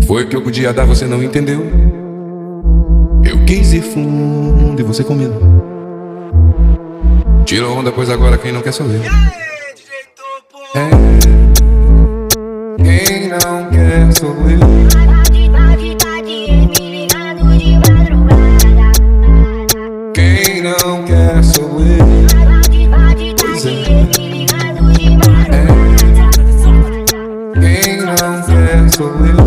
Foi o que eu podia dar, você não entendeu. Eu quis ir fundo e você com medo. Tirou onda, pois agora quem não quer sou eu. É, quem não quer sou eu. Quem não quer sou eu. Pois é. Quem não quer sou eu.